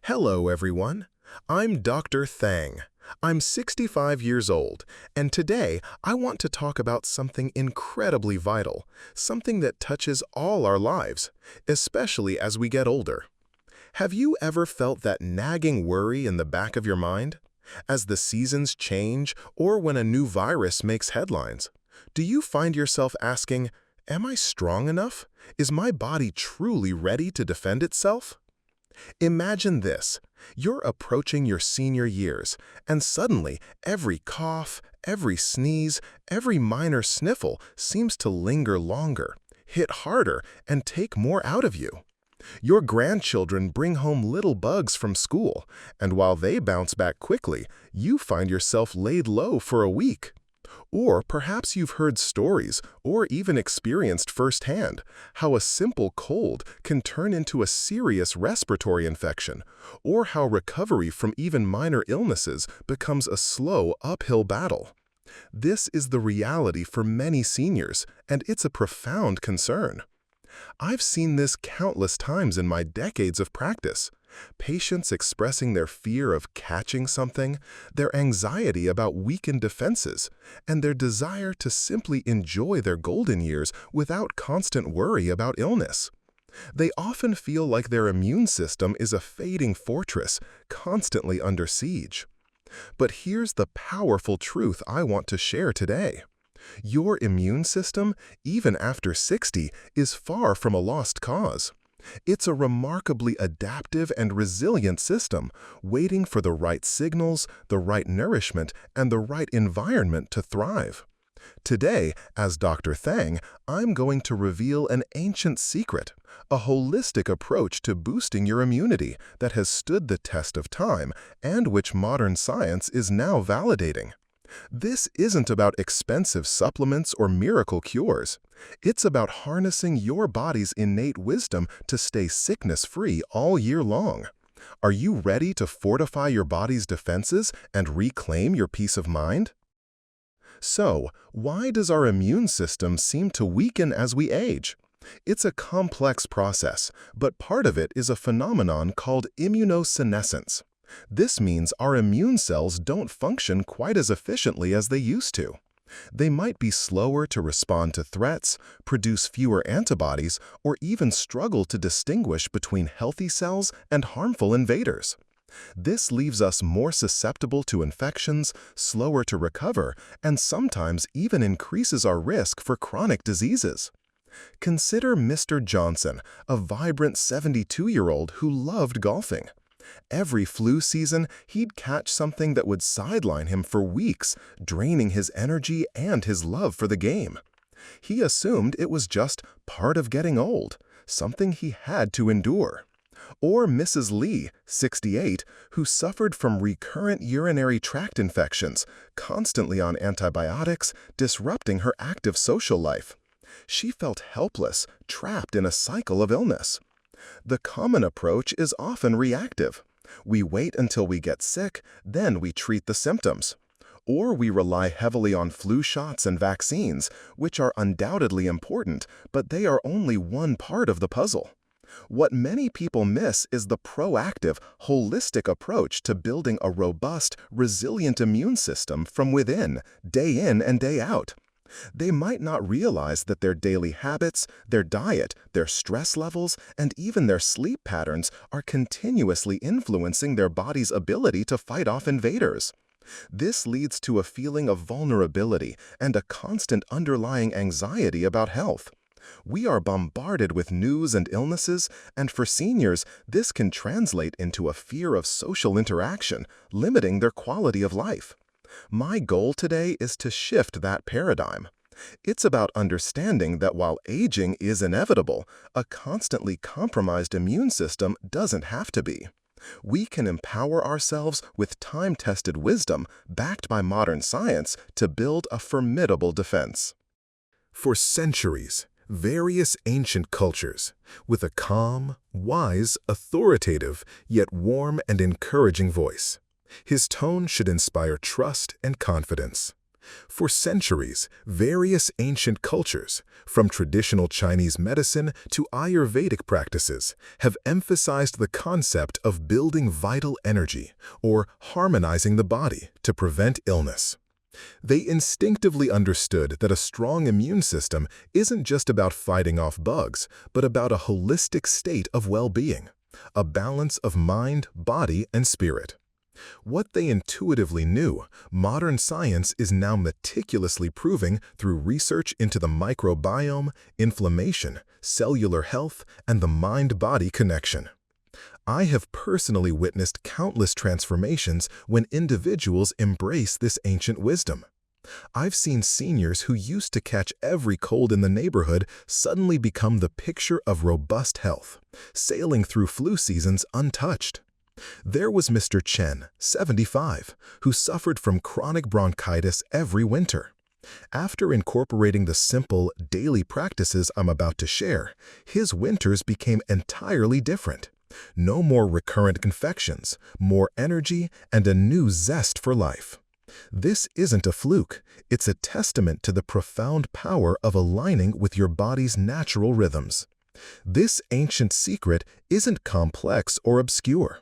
Hello, everyone. I'm Dr. Thang. I'm 65 years old, and today I want to talk about something incredibly vital, something that touches all our lives, especially as we get older. Have you ever felt that nagging worry in the back of your mind? As the seasons change or when a new virus makes headlines, do you find yourself asking, "Am I strong enough? Is my body truly ready to defend itself?" Imagine this. You're approaching your senior years, and suddenly every cough, every sneeze, every minor sniffle seems to linger longer, hit harder, and take more out of you. Your grandchildren bring home little bugs from school, and while they bounce back quickly, you find yourself laid low for a week. Or perhaps you've heard stories or even experienced firsthand how a simple cold can turn into a serious respiratory infection, or how recovery from even minor illnesses becomes a slow uphill battle. This is the reality for many seniors, and it's a profound concern. I've seen this countless times in my decades of practice. Patients expressing their fear of catching something, their anxiety about weakened defenses, and their desire to simply enjoy their golden years without constant worry about illness. They often feel like their immune system is a fading fortress, constantly under siege. But here's the powerful truth I want to share today. Your immune system, even after 60, is far from a lost cause. It's a remarkably adaptive and resilient system, waiting for the right signals, the right nourishment, and the right environment to thrive. Today, as Dr. Thang, I'm going to reveal an ancient secret, a holistic approach to boosting your immunity that has stood the test of time and which modern science is now validating. This isn't about expensive supplements or miracle cures. It's about harnessing your body's innate wisdom to stay sickness-free all year long. Are you ready to fortify your body's defenses and reclaim your peace of mind? So, why does our immune system seem to weaken as we age? It's a complex process, but part of it is a phenomenon called immunosenescence. This means our immune cells don't function quite as efficiently as they used to. They might be slower to respond to threats, produce fewer antibodies, or even struggle to distinguish between healthy cells and harmful invaders. This leaves us more susceptible to infections, slower to recover, and sometimes even increases our risk for chronic diseases. Consider Mr. Johnson, a vibrant 72-year-old who loved golfing. Every flu season, he'd catch something that would sideline him for weeks, draining his energy and his love for the game. He assumed it was just part of getting old, something he had to endure. Or Mrs. Lee, 68, who suffered from recurrent urinary tract infections, constantly on antibiotics, disrupting her active social life. She felt helpless, trapped in a cycle of illness. The common approach is often reactive. We wait until we get sick, then we treat the symptoms. Or we rely heavily on flu shots and vaccines, which are undoubtedly important, but they are only one part of the puzzle. What many people miss is the proactive, holistic approach to building a robust, resilient immune system from within, day in and day out. They might not realize that their daily habits, their diet, their stress levels, and even their sleep patterns are continuously influencing their body's ability to fight off invaders. This leads to a feeling of vulnerability and a constant underlying anxiety about health. We are bombarded with news and illnesses, and for seniors, this can translate into a fear of social interaction, limiting their quality of life. My goal today is to shift that paradigm. It's about understanding that while aging is inevitable, a constantly compromised immune system doesn't have to be. We can empower ourselves with time-tested wisdom backed by modern science to build a formidable defense. For centuries, various ancient cultures, with a calm, wise, authoritative, yet warm and encouraging voice. His tone should inspire trust and confidence. For centuries, various ancient cultures, from traditional Chinese medicine to Ayurvedic practices, have emphasized the concept of building vital energy or harmonizing the body to prevent illness. They instinctively understood that a strong immune system isn't just about fighting off bugs, but about a holistic state of well-being, a balance of mind, body, and spirit. What they intuitively knew, modern science is now meticulously proving through research into the microbiome, inflammation, cellular health, and the mind-body connection. I have personally witnessed countless transformations when individuals embrace this ancient wisdom. I've seen seniors who used to catch every cold in the neighborhood suddenly become the picture of robust health, sailing through flu seasons untouched. There was Mr. Chen, 75, who suffered from chronic bronchitis every winter. After incorporating the simple, daily practices I'm about to share, his winters became entirely different. No more recurrent infections, more energy, and a new zest for life. This isn't a fluke, it's a testament to the profound power of aligning with your body's natural rhythms. This ancient secret isn't complex or obscure.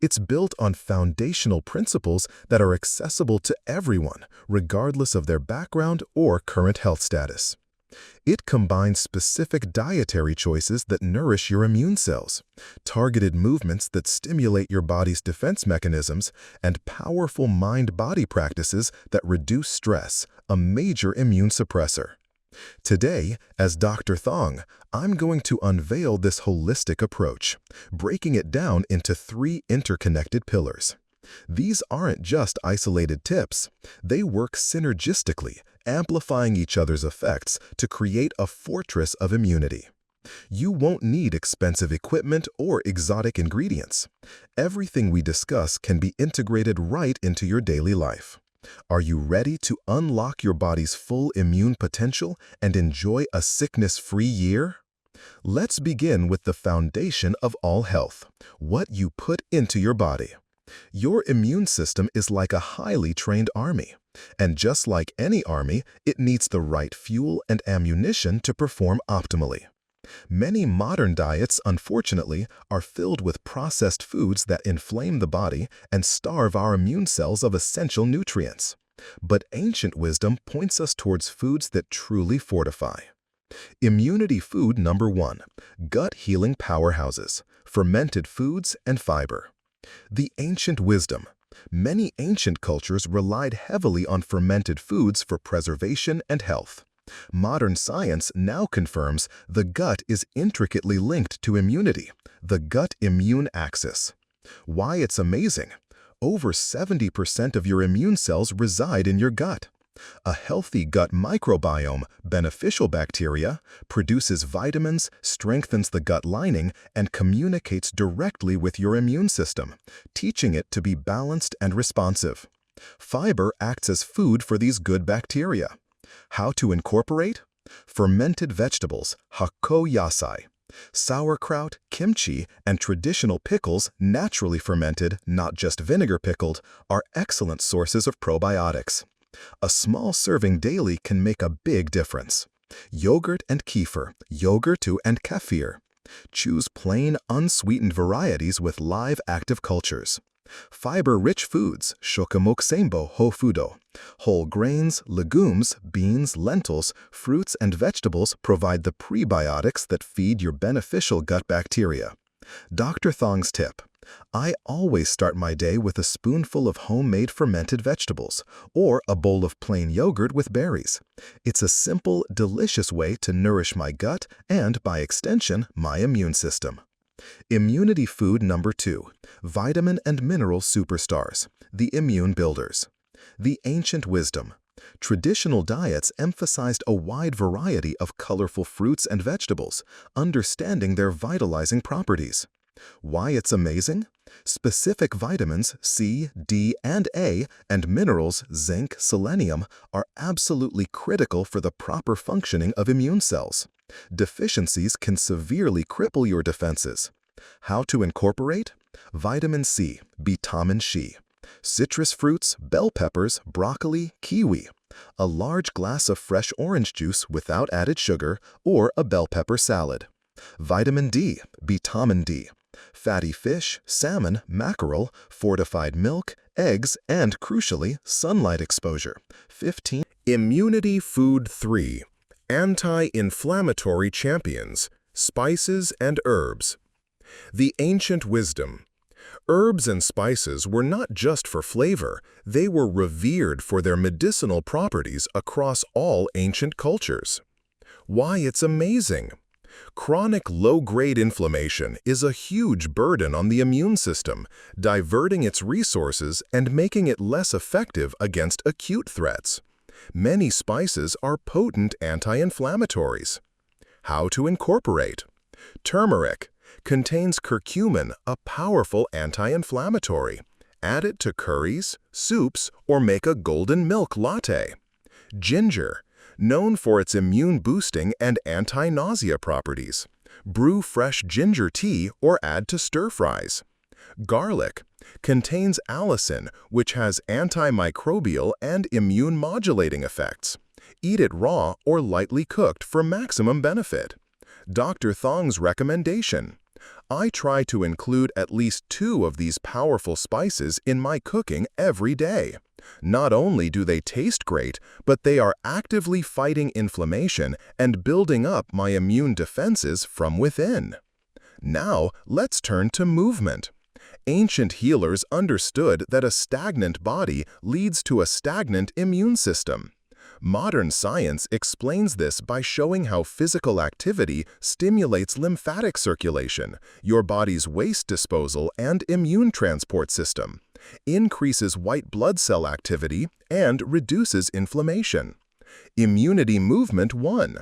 It's built on foundational principles that are accessible to everyone, regardless of their background or current health status. It combines specific dietary choices that nourish your immune cells, targeted movements that stimulate your body's defense mechanisms, and powerful mind-body practices that reduce stress, a major immune suppressor. Today, as Dr. Thong, I'm going to unveil this holistic approach, breaking it down into 3 interconnected pillars. These aren't just isolated tips. They work synergistically, amplifying each other's effects to create a fortress of immunity. You won't need expensive equipment or exotic ingredients. Everything we discuss can be integrated right into your daily life. Are you ready to unlock your body's full immune potential and enjoy a sickness-free year? Let's begin with the foundation of all health: what you put into your body. Your immune system is like a highly trained army, and just like any army, it needs the right fuel and ammunition to perform optimally. Many modern diets, unfortunately, are filled with processed foods that inflame the body and starve our immune cells of essential nutrients. But ancient wisdom points us towards foods that truly fortify. Immunity food number 1: gut-healing powerhouses, fermented foods, and fiber. The ancient wisdom. Many ancient cultures relied heavily on fermented foods for preservation and health. Modern science now confirms the gut is intricately linked to immunity, the gut-immune axis. Why it's amazing? Over 70% of your immune cells reside in your gut. A healthy gut microbiome, beneficial bacteria, produces vitamins, strengthens the gut lining, and communicates directly with your immune system, teaching it to be balanced and responsive. Fiber acts as food for these good bacteria. How to incorporate? Fermented vegetables, hakko yasai. Sauerkraut, kimchi, and traditional pickles, naturally fermented, not just vinegar pickled, are excellent sources of probiotics. A small serving daily can make a big difference. Yogurt and kefir, yogurtu and kefir. Choose plain, unsweetened varieties with live active cultures. Fiber-rich foods, shokamoksembo hofudo. Whole grains, legumes, beans, lentils, fruits, and vegetables provide the prebiotics that feed your beneficial gut bacteria. Dr. Thong's tip: I always start my day with a spoonful of homemade fermented vegetables or a bowl of plain yogurt with berries. It's a simple, delicious way to nourish my gut and, by extension, my immune system. Immunity food number 2: vitamin and mineral superstars, the immune builders. The ancient wisdom. Traditional diets emphasized a wide variety of colorful fruits and vegetables, understanding their vitalizing properties. Why it's amazing? Specific vitamins C, D, and A, and minerals zinc, selenium are absolutely critical for the proper functioning of immune cells. Deficiencies can severely cripple your defenses. How to incorporate? Vitamin C, vitamin C. Citrus fruits, bell peppers, broccoli, kiwi. A large glass of fresh orange juice without added sugar, or a bell pepper salad. Vitamin D, vitamin D. Fatty fish, salmon, mackerel, fortified milk, eggs, and, crucially, sunlight exposure. 15. Immunity Food 3. Anti-inflammatory champions, spices and herbs. The ancient wisdom. Herbs and spices were not just for flavor, they were revered for their medicinal properties across all ancient cultures. Why it's amazing. Chronic low-grade inflammation is a huge burden on the immune system, diverting its resources and making it less effective against acute threats. Many spices are potent anti-inflammatories. How to incorporate. Turmeric contains curcumin, a powerful anti-inflammatory. Add it to curries, soups, or make a golden milk latte. Ginger, known for its immune-boosting and anti-nausea properties. Brew fresh ginger tea or add to stir-fries. Garlic contains allicin, which has antimicrobial and immune-modulating effects. Eat it raw or lightly cooked for maximum benefit. Dr. Thong's recommendation. I try to include at least 2 of these powerful spices in my cooking every day. Not only do they taste great, but they are actively fighting inflammation and building up my immune defenses from within. Now, let's turn to movement. Ancient healers understood that a stagnant body leads to a stagnant immune system. Modern science explains this by showing how physical activity stimulates lymphatic circulation, your body's waste disposal and immune transport system, increases white blood cell activity, and reduces inflammation. Immunity Movement 1.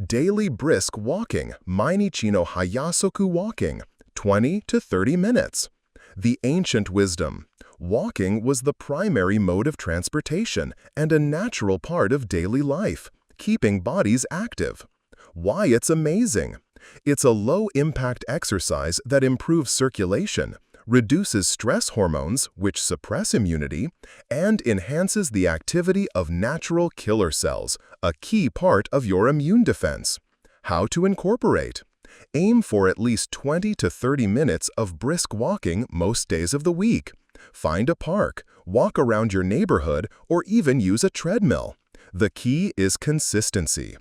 Daily brisk walking, Mainichi no Hayasoku walking, 20 to 30 minutes. The ancient wisdom. Walking was the primary mode of transportation and a natural part of daily life, keeping bodies active. Why it's amazing. It's a low-impact exercise that improves circulation, reduces stress hormones, which suppress immunity, and enhances the activity of natural killer cells, a key part of your immune defense. How to incorporate. Aim for at least 20 to 30 minutes of brisk walking most days of the week. Find a park, walk around your neighborhood, or even use a treadmill. The key is consistency.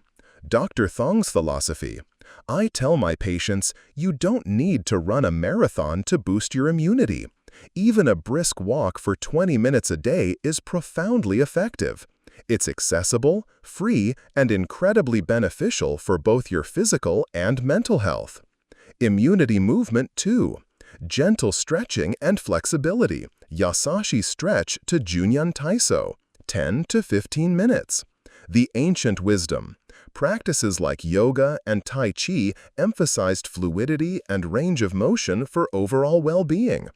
Dr. Thong's philosophy. I tell my patients, you don't need to run a marathon to boost your immunity. Even a brisk walk for 20 minutes a day is profoundly effective. It's accessible, free, and incredibly beneficial for both your physical and mental health. Immunity Movement 2. Gentle stretching and flexibility, Yasashi stretch to Junyan Taiso, 10 to 15 minutes. The ancient wisdom. Practices like yoga and Tai Chi emphasized fluidity and range of motion for overall well-being.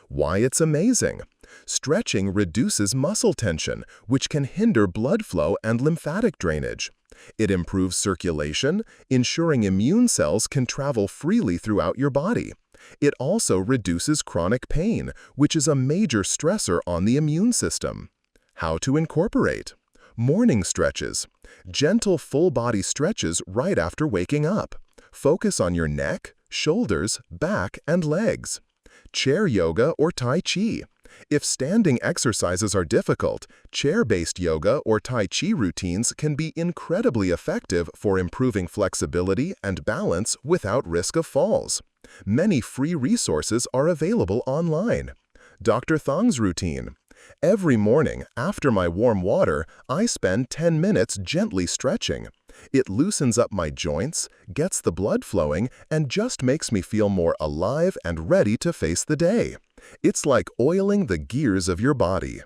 Why it's amazing. Stretching reduces muscle tension, which can hinder blood flow and lymphatic drainage. It improves circulation, ensuring immune cells can travel freely throughout your body. It also reduces chronic pain, which is a major stressor on the immune system. How to incorporate. Morning stretches. Gentle full-body stretches right after waking up. Focus on your neck, shoulders, back, and legs. Chair yoga or Tai Chi. If standing exercises are difficult, chair-based yoga or Tai Chi routines can be incredibly effective for improving flexibility and balance without risk of falls. Many free resources are available online. Dr. Thong's routine. Every morning, after my warm water, I spend 10 minutes gently stretching. It loosens up my joints, gets the blood flowing, and just makes me feel more alive and ready to face the day. It's like oiling the gears of your body.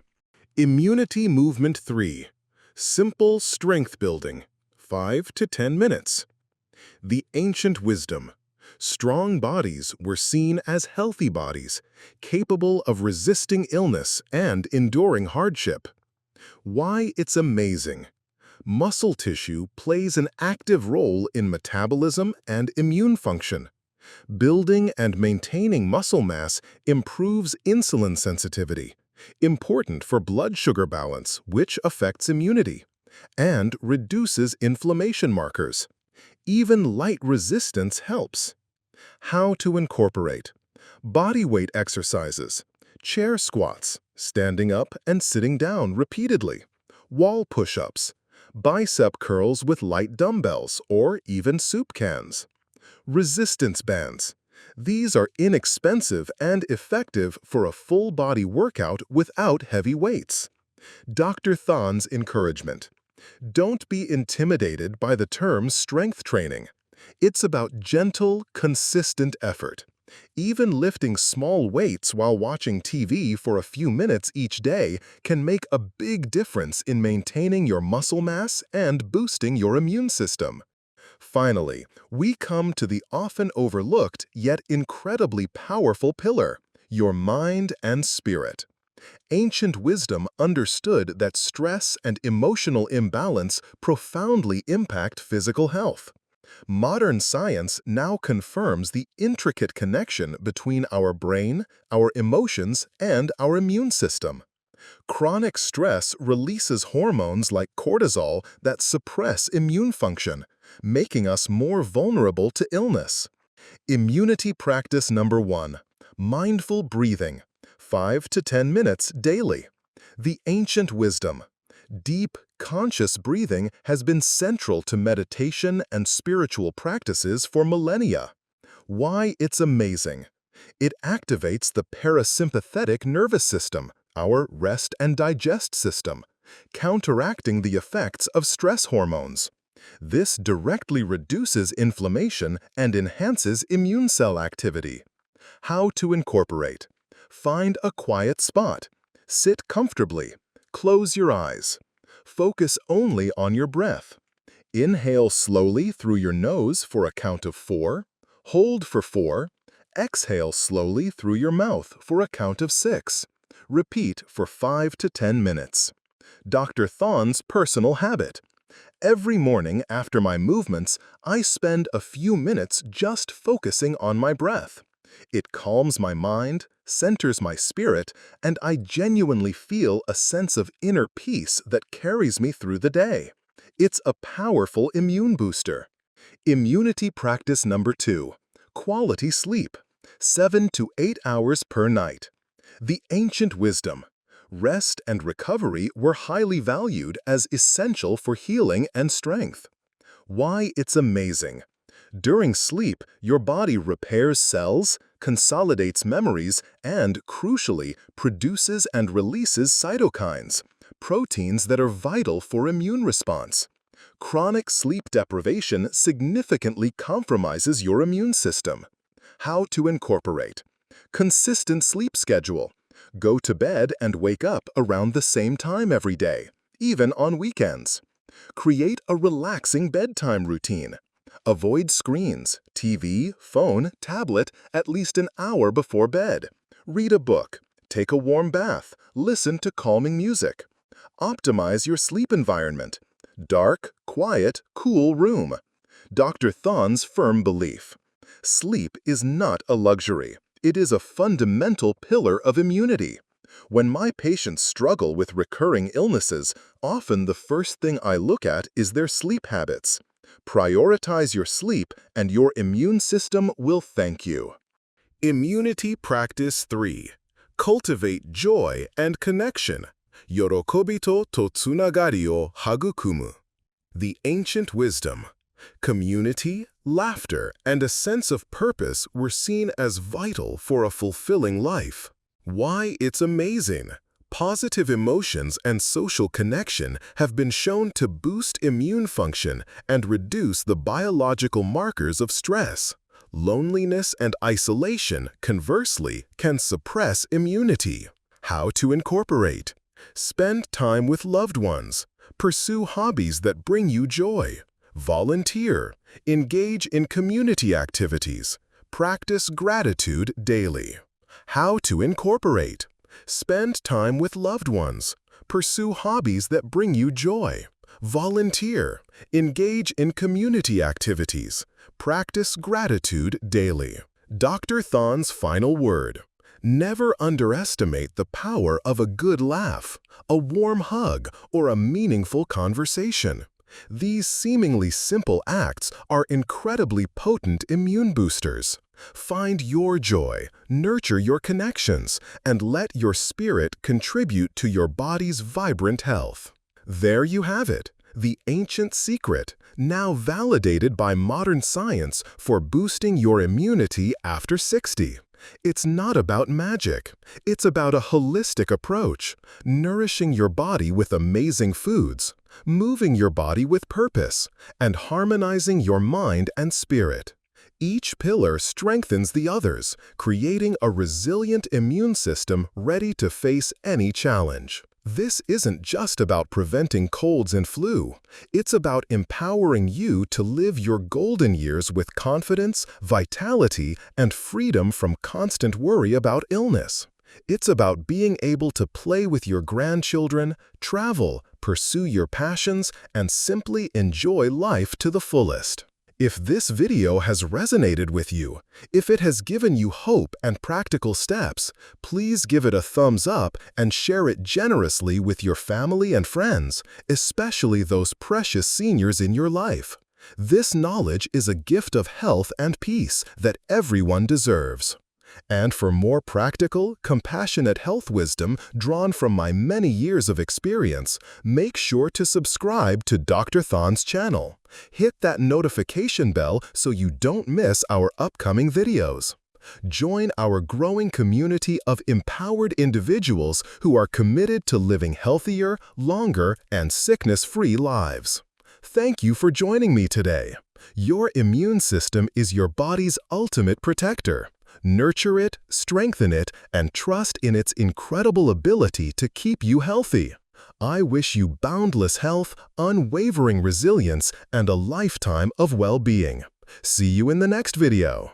Immunity Movement 3. Simple strength building, 5 to 10 minutes. The ancient wisdom. Strong bodies were seen as healthy bodies, capable of resisting illness and enduring hardship. Why it's amazing. Muscle tissue plays an active role in metabolism and immune function. Building and maintaining muscle mass improves insulin sensitivity, important for blood sugar balance, which affects immunity. and reduces inflammation markers. Even light resistance helps. How to incorporate: body weight exercises, chair squats, standing up and sitting down repeatedly, wall push-ups, bicep curls with light dumbbells or even soup cans, resistance bands. These are inexpensive and effective for a full-body workout without heavy weights. Dr. Than's encouragement: don't be intimidated by the term strength training. It's about gentle, consistent effort. Even lifting small weights while watching TV for a few minutes each day can make a big difference in maintaining your muscle mass and boosting your immune system. Finally, we come to the often overlooked yet incredibly powerful pillar: your mind and spirit. Ancient wisdom understood that stress and emotional imbalance profoundly impact physical health. Modern science now confirms the intricate connection between our brain, our emotions, and our immune system. Chronic stress releases hormones like cortisol that suppress immune function, making us more vulnerable to illness. Immunity practice number 1: mindful breathing, 5 to 10 minutes daily. The ancient wisdom: deep, conscious breathing has been central to meditation and spiritual practices for millennia. Why it's amazing: it activates the parasympathetic nervous system, our rest and digest system, counteracting the effects of stress hormones. This directly reduces inflammation and enhances immune cell activity. How to incorporate: find a quiet spot. Sit comfortably. Close your eyes. Focus only on your breath. Inhale slowly through your nose for a count of 4. Hold for 4. Exhale slowly through your mouth for a count of 6. Repeat for 5 to 10 minutes. Dr. Than's personal habit: every morning after my movements, I spend a few minutes just focusing on my breath. It calms my mind, centers my spirit, and I genuinely feel a sense of inner peace that carries me through the day. It's a powerful immune booster. Immunity practice number 2: quality sleep, 7 to 8 hours per night. The ancient wisdom: rest and recovery were highly valued as essential for healing and strength. Why it's amazing: during sleep, your body repairs cells, consolidates memories, and, crucially, produces and releases cytokines, proteins that are vital for immune response. Chronic sleep deprivation significantly compromises your immune system. How to incorporate: consistent sleep schedule. Go to bed and wake up around the same time every day, even on weekends. Create a relaxing bedtime routine. Avoid screens, TV, phone, tablet at least an hour before bed. Read a book. Take a warm bath. Listen to calming music. Optimize your sleep environment. Dark, quiet, cool room. Dr. Than's firm belief: sleep is not a luxury. It is a fundamental pillar of immunity. When my patients struggle with recurring illnesses, often the first thing I look at is their sleep habits. Prioritize your sleep, and your immune system will thank you. Immunity practice 3: cultivate joy and connection. Yorokobito to tsunagari o hagukumu. The ancient wisdom: community, laughter, and a sense of purpose were seen as vital for a fulfilling life. Why it's amazing: positive emotions and social connection have been shown to boost immune function and reduce the biological markers of stress. Loneliness and isolation, conversely, can suppress immunity. How to incorporate: spend time with loved ones. Pursue hobbies that bring you joy. Volunteer. Engage in community activities. Practice gratitude daily. How to incorporate: spend time with loved ones. Pursue hobbies that bring you joy. Volunteer. Engage in community activities. Practice gratitude daily. Dr. Than's final word: Never underestimate the power of a good laugh, a warm hug, or a meaningful conversation. These seemingly simple acts are incredibly potent immune boosters. Find your joy, nurture your connections, and let your spirit contribute to your body's vibrant health. There you have it, the ancient secret, now validated by modern science for boosting your immunity after 60. It's not about magic. It's about a holistic approach, nourishing your body with amazing foods, moving your body with purpose, and harmonizing your mind and spirit. Each pillar strengthens the others, creating a resilient immune system ready to face any challenge. This isn't just about preventing colds and flu. It's about empowering you to live your golden years with confidence, vitality, and freedom from constant worry about illness. It's about being able to play with your grandchildren, travel, pursue your passions, and simply enjoy life to the fullest. If this video has resonated with you, if it has given you hope and practical steps, please give it a thumbs up and share it generously with your family and friends, especially those precious seniors in your life. This knowledge is a gift of health and peace that everyone deserves. And for more practical, compassionate health wisdom drawn from my many years of experience, make sure to subscribe to Dr. Than's channel. Hit that notification bell so you don't miss our upcoming videos. Join our growing community of empowered individuals who are committed to living healthier, longer, and sickness-free lives. Thank you for joining me today. Your immune system is your body's ultimate protector. Nurture it, strengthen it, and trust in its incredible ability to keep you healthy. I wish you boundless health, unwavering resilience, and a lifetime of well-being. See you in the next video.